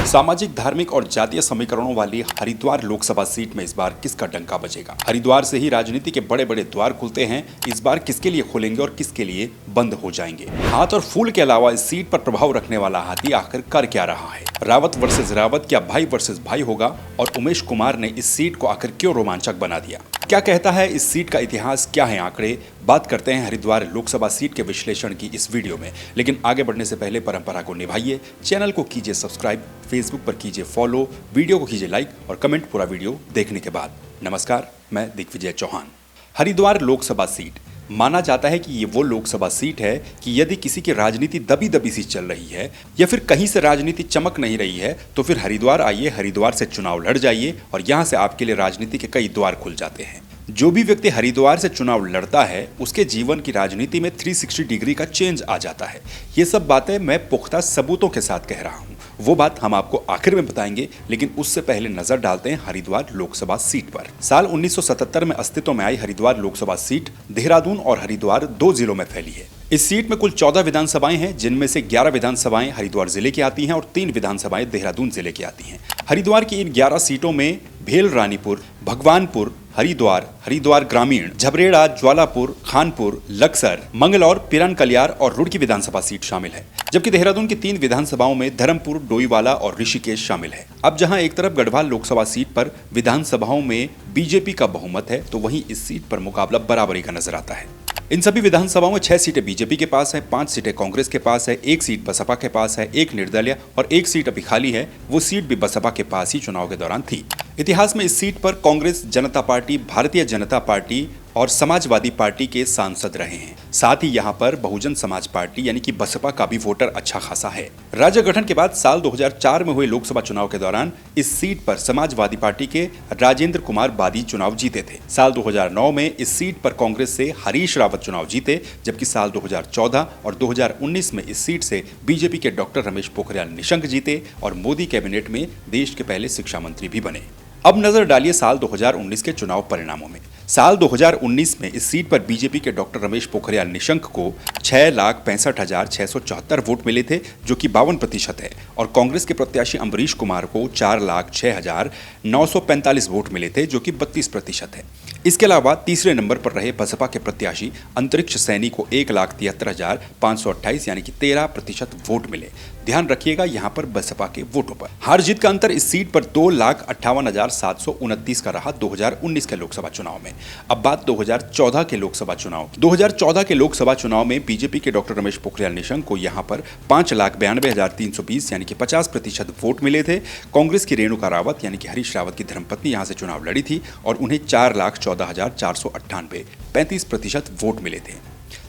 सामाजिक, धार्मिक और जातीय समीकरणों वाली हरिद्वार लोकसभा सीट में इस बार किसका डंका बजेगा? हरिद्वार से ही राजनीति के बड़े बड़े द्वार खुलते हैं। इस बार किसके लिए खुलेंगे और किसके लिए बंद हो जाएंगे? हाथ और फूल के अलावा इस सीट पर प्रभाव रखने वाला हाथी आखिर कर क्या रहा है? रावत वर्सेस रावत, क्या भाई वर्सेस भाई होगा? और उमेश कुमार ने इस सीट को आखिर क्यों रोमांचक बना दिया? क्या कहता है इस सीट का इतिहास, क्या है आंकड़े? बात करते हैं हरिद्वार लोकसभा सीट के विश्लेषण की इस वीडियो में। लेकिन आगे बढ़ने से पहले परंपरा को निभाइए, चैनल को कीजिए सब्सक्राइब, फेसबुक पर कीजिए फॉलो, वीडियो को कीजिए लाइक और कमेंट पूरा वीडियो देखने के बाद। नमस्कार, मैं दिग्विजय चौहान। हरिद्वार लोकसभा सीट माना जाता है कि ये वो लोकसभा सीट है कि यदि किसी की राजनीति दबी दबी सी चल रही है या फिर कहीं से राजनीति चमक नहीं रही है तो फिर हरिद्वार आइए, हरिद्वार से चुनाव लड़ जाइए और यहाँ से आपके लिए राजनीति के कई द्वार खुल जाते हैं। जो भी व्यक्ति हरिद्वार से चुनाव लड़ता है उसके जीवन की राजनीति में 360 डिग्री का चेंज आ जाता है। ये सब बातें मैं पुख्ता सबूतों के साथ कह रहा हूँ। वो बात हम आपको आखिर में बताएंगे, लेकिन उससे पहले नजर डालते हैं हरिद्वार लोकसभा सीट पर। साल 1977 में अस्तित्व में आई हरिद्वार लोकसभा सीट देहरादून और हरिद्वार 2 जिलों में फैली है। इस सीट में कुल 14 विधानसभाएं हैं, जिनमें से 11 विधानसभाएं हरिद्वार जिले की आती हैं और 3 विधानसभाएं देहरादून जिले की आती हैं। हरिद्वार की इन 11 सीटों में भेल रानीपुर, भगवानपुर, हरिद्वार, हरिद्वार ग्रामीण, झबरेड़ा, ज्वालापुर, खानपुर, लक्सर, मंगलौर, पिरन कलियार और रुड़की विधानसभा सीट शामिल है। जबकि देहरादून की 3 विधानसभाओं में धर्मपुर, डोईवाला और ऋषिकेश शामिल है। अब जहां एक तरफ गढ़वाल लोकसभा सीट पर विधानसभाओं में बीजेपी का बहुमत है, तो वहीं इस सीट पर मुकाबला बराबरी का नजर आता है। इन सभी विधानसभाओं में 6 सीटें बीजेपी के पास है, 5 सीटें कांग्रेस के पास है, 1 सीट बसपा के पास है, 1 निर्दलीय और 1 सीट अभी खाली है। वो सीट भी बसपा के पास ही चुनाव के दौरान थी। इतिहास में इस सीट पर कांग्रेस, जनता पार्टी, भारतीय जनता पार्टी और समाजवादी पार्टी के सांसद रहे हैं। साथ ही यहाँ पर बहुजन समाज पार्टी यानी कि बसपा का भी वोटर अच्छा खासा है। राज्य गठन के बाद साल 2004 में हुए लोकसभा चुनाव के दौरान इस सीट पर समाजवादी पार्टी के राजेंद्र कुमार बादी चुनाव जीते थे। साल 2009 में इस सीट पर कांग्रेस से हरीश रावत चुनाव जीते, जबकि साल 2014 और 2019 में इस सीट से बीजेपी के डॉक्टर रमेश पोखरियाल निशंक जीते और मोदी कैबिनेट में देश के पहले शिक्षा मंत्री भी बने। अब नजर डालिए साल 2019 के चुनाव परिणामों में। साल 2019 में इस सीट पर बीजेपी के डॉक्टर रमेश पोखरियाल निशंक को 6,65,674 वोट मिले थे, जो कि 52% है, और कांग्रेस के प्रत्याशी अम्बरीश कुमार को 4,06,945 वोट मिले थे, जो कि 32% है। इसके अलावा तीसरे नंबर पर रहे बसपा के प्रत्याशी अंतरिक्ष सैनी को 1,73,528 यानी कि 13% वोट मिले। ध्यान रखिएगा यहाँ पर बसपा के वोटों पर। हार जीत का अंतर इस सीट पर 2,58,729 का रहा 2019 के लोकसभा चुनाव में। अब बात 2014 के लोकसभा चुनाव की। 2014 के लोकसभा चुनाव में बीजेपी के डॉक्टर रमेश पोखरियाल निशंक को यहाँ पर 5,92,320 यानी कि 50% वोट मिले थे। कांग्रेस की रेणुका रावत यानी कि हरीश रावत की धर्मपत्नी यहाँ से चुनाव लड़ी थी और उन्हें 4,14,498 35% वोट मिले थे।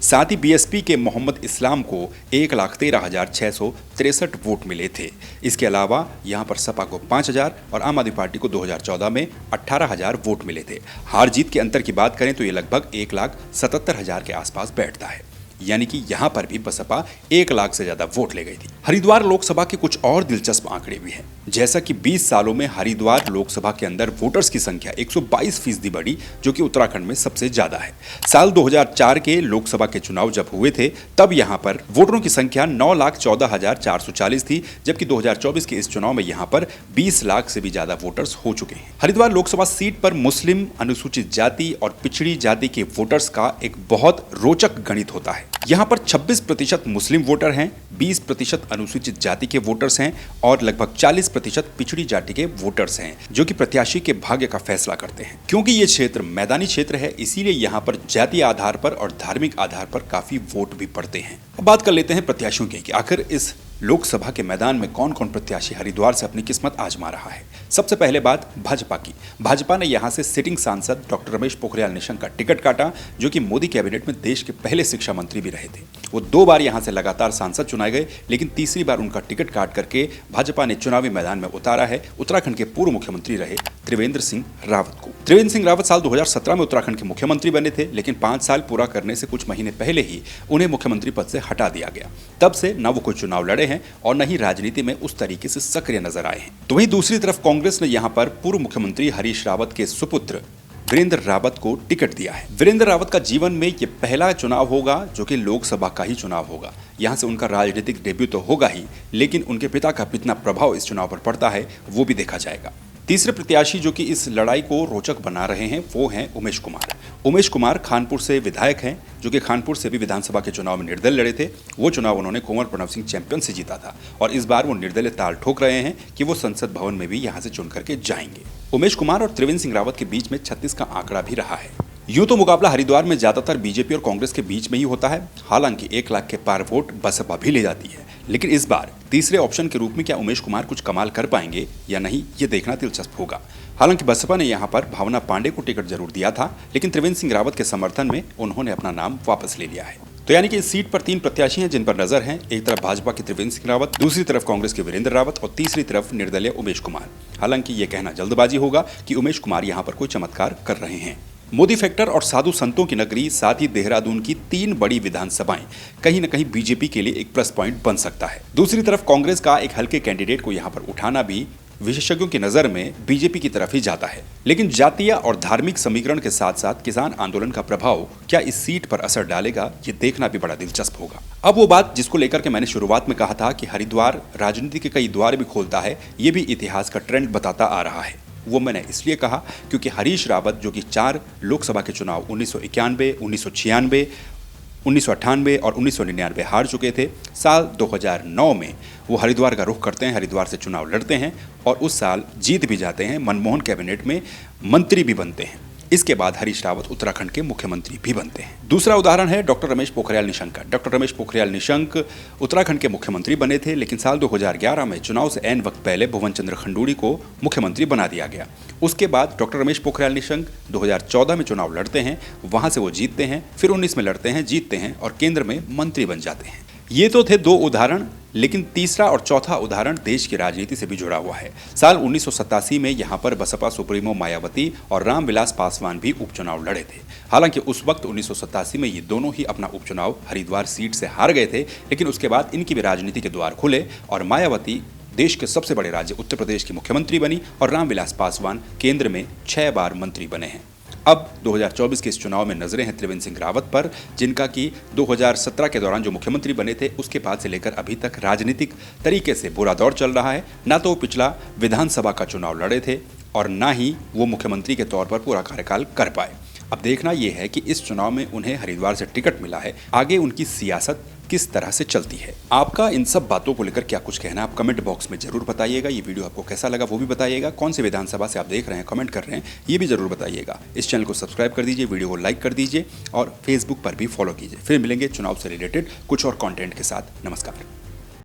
साथ ही बीएसपी के मोहम्मद इस्लाम को 1,13,663 वोट मिले थे। इसके अलावा यहां पर सपा को 5,000 और आम आदमी पार्टी को 2014 में 18,000 वोट मिले थे। हार जीत के अंतर की बात करें तो ये लगभग 1,77,000 के आसपास बैठता है, यानी कि यहां पर भी बसपा 1 लाख से ज्यादा वोट ले गई थी। हरिद्वार लोकसभा के कुछ और दिलचस्प आंकड़े भी हैं, जैसा कि 20 सालों में हरिद्वार लोकसभा के अंदर वोटर्स की संख्या 122% बढ़ी, जो कि उत्तराखंड में सबसे ज्यादा है। साल 2004 के लोकसभा के चुनाव जब हुए थे तब यहां पर वोटरों की संख्या 9,14,440 थी, जबकि 2024 के इस चुनाव में यहां पर 20 लाख से भी ज्यादा वोटर्स हो चुके हैं। हरिद्वार लोकसभा सीट पर मुस्लिम, अनुसूचित जाति और पिछड़ी जाति के वोटर्स का एक बहुत रोचक गणित होता है। यहाँ पर 26% मुस्लिम वोटर हैं, 20% अनुसूचित जाति के वोटर्स हैं और लगभग 40% पिछड़ी जाति के वोटर्स हैं, जो कि प्रत्याशी के भाग्य का फैसला करते हैं। क्योंकि ये क्षेत्र मैदानी क्षेत्र है, इसीलिए यहाँ पर जातीय आधार पर और धार्मिक आधार पर काफी वोट भी पड़ते हैं। अब बात कर लेते हैं प्रत्याशियों की कि आखिर इस लोकसभा के मैदान में कौन कौन प्रत्याशी हरिद्वार से अपनी किस्मत आजमा रहा है। सबसे पहले बात भाजपा की। भाजपा ने यहां से सिटिंग सांसद डॉक्टर रमेश पोखरियाल निशंक का टिकट काटा, जो कि मोदी कैबिनेट में देश के पहले शिक्षा मंत्री भी रहे थे। वो 2 बार यहां से लगातार सांसद चुनाए गए, लेकिन तीसरी बार उनका टिकट काट करके भाजपा ने चुनावी मैदान में उतारा है उत्तराखंड के पूर्व मुख्यमंत्री रहे त्रिवेंद्र सिंह रावत को। त्रिवेंद्र सिंह रावत साल 2017 में उत्तराखंड के मुख्यमंत्री बने थे, लेकिन 5 साल पूरा करने से कुछ महीने पहले ही उन्हें मुख्यमंत्री पद से हटा दिया गया। तब से न वो कोई चुनाव लड़े हैं और न ही राजनीति में उस तरीके से सक्रिय नजर आए हैं। तो वहीं दूसरी तरफ कांग्रेस ने यहां पर पूर्व मुख्यमंत्री हरीश रावत के सुपुत्र वीरेंद्र रावत को टिकट दिया है। वीरेंद्र रावत का जीवन में ये पहला चुनाव होगा जो कि लोकसभा का ही चुनाव होगा। यहाँ से उनका राजनीतिक डेब्यू तो होगा ही, लेकिन उनके पिता का कितना प्रभाव इस चुनाव पर पड़ता है वो भी देखा जाएगा। तीसरे प्रत्याशी जो कि इस लड़ाई को रोचक बना रहे हैं वो हैं उमेश कुमार। उमेश कुमार खानपुर से विधायक हैं, जो कि खानपुर से भी विधानसभा के चुनाव में निर्दल लड़े थे। वो चुनाव उन्होंने कुंवर प्रणव सिंह चैंपियन से जीता था और इस बार वो निर्दलीय ताल ठोक रहे हैं कि वो संसद भवन में भी यहाँ से चुन करके जाएंगे। उमेश कुमार और त्रिवेंद्र सिंह रावत के बीच में 36 का आंकड़ा भी रहा है। यूं तो मुकाबला हरिद्वार में ज्यादातर बीजेपी और कांग्रेस के बीच में ही होता है, हालांकि 1 लाख के पार वोट बसपा भी ले जाती है। लेकिन इस बार तीसरे ऑप्शन के रूप में क्या उमेश कुमार कुछ कमाल कर पाएंगे या नहीं, ये देखना दिलचस्प होगा। हालांकि बसपा ने यहां पर भावना पांडे को टिकट जरूर दिया था, लेकिन त्रिवेंद्र सिंह रावत के समर्थन में उन्होंने अपना नाम वापस ले लिया है। तो यानी कि इस सीट पर 3 प्रत्याशी हैं जिन पर नजर है। एक तरफ भाजपा के त्रिवेंद्र सिंह रावत, दूसरी तरफ कांग्रेस के वीरेंद्र रावत और तीसरी तरफ निर्दलीय उमेश कुमार। हालांकि ये कहना जल्दबाजी होगा कि उमेश कुमार यहाँ पर कोई चमत्कार कर रहे हैं। मोदी फैक्टर और साधु संतों की नगरी, साथ ही देहरादून की 3 बड़ी विधानसभाएं कहीं न कहीं बीजेपी के लिए एक प्लस पॉइंट बन सकता है। दूसरी तरफ कांग्रेस का एक हल्के कैंडिडेट को यहाँ पर उठाना भी विशेषज्ञों की नजर में बीजेपी की तरफ ही जाता है। लेकिन जातीय और धार्मिक समीकरण के साथ साथ किसान आंदोलन का प्रभाव क्या इस सीट पर असर डालेगा, ये देखना भी बड़ा दिलचस्प होगा। अब वो बात जिसको लेकर के मैंने शुरुआत में कहा था कि हरिद्वार राजनीति के कई द्वार भी खोलता है, ये भी इतिहास का ट्रेंड बताता आ रहा है। वो मैंने इसलिए कहा क्योंकि हरीश रावत जो कि 4 लोकसभा के चुनाव 1991, 1996, 1998 और 1999 हार चुके थे। साल 2009 में वो हरिद्वार का रुख करते हैं, हरिद्वार से चुनाव लड़ते हैं और उस साल जीत भी जाते हैं। मनमोहन कैबिनेट में मंत्री भी बनते हैं। इसके बाद हरीश रावत उत्तराखंड के मुख्यमंत्री भी बनते हैं। दूसरा उदाहरण है डॉक्टर रमेश पोखरियाल निशंक का। डॉक्टर रमेश पोखरियाल निशंक उत्तराखंड के मुख्यमंत्री बने थे, लेकिन साल 2011 में चुनाव से ऐन वक्त पहले भुवन चंद्र खंडूड़ी को मुख्यमंत्री बना दिया गया। उसके बाद डॉक्टर रमेश पोखरियाल निशंक 2014 में चुनाव लड़ते हैं, वहां से वो जीतते हैं, फिर 19 में लड़ते हैं, जीतते हैं और केंद्र में मंत्री बन जाते हैं। ये तो थे 2 उदाहरण, लेकिन तीसरा और चौथा उदाहरण देश की राजनीति से भी जुड़ा हुआ है। साल 1987 में यहाँ पर बसपा सुप्रीमो मायावती और रामविलास पासवान भी उपचुनाव लड़े थे। हालांकि उस वक्त 1987 में ये दोनों ही अपना उपचुनाव हरिद्वार सीट से हार गए थे, लेकिन उसके बाद इनकी भी राजनीति के द्वार खुले और मायावती देश के सबसे बड़े राज्य उत्तर प्रदेश की मुख्यमंत्री बनी और रामविलास पासवान केंद्र में 6 बार मंत्री बने हैं। अब 2024 के इस चुनाव में नजरें हैं त्रिवेंद्र सिंह रावत पर, जिनका कि 2017 के दौरान जो मुख्यमंत्री बने थे उसके बाद से लेकर अभी तक राजनीतिक तरीके से बुरा दौर चल रहा है। ना तो वो पिछला विधानसभा का चुनाव लड़े थे और ना ही वो मुख्यमंत्री के तौर पर पूरा कार्यकाल कर पाए। अब देखना यह है कि इस चुनाव में उन्हें हरिद्वार से टिकट मिला है, आगे उनकी सियासत किस तरह से चलती है। आपका इन सब बातों को लेकर क्या कुछ कहना है, आप कमेंट बॉक्स में जरूर बताइएगा। ये वीडियो आपको कैसा लगा वो भी बताइएगा। कौन से विधानसभा से आप देख रहे हैं, कमेंट कर रहे हैं, ये भी जरूर बताइएगा। इस चैनल को सब्सक्राइब कर दीजिए, वीडियो को लाइक कर दीजिए और फेसबुक पर भी फॉलो कीजिए। फिर मिलेंगे चुनाव से रिलेटेड कुछ और कंटेंट के साथ। नमस्कार।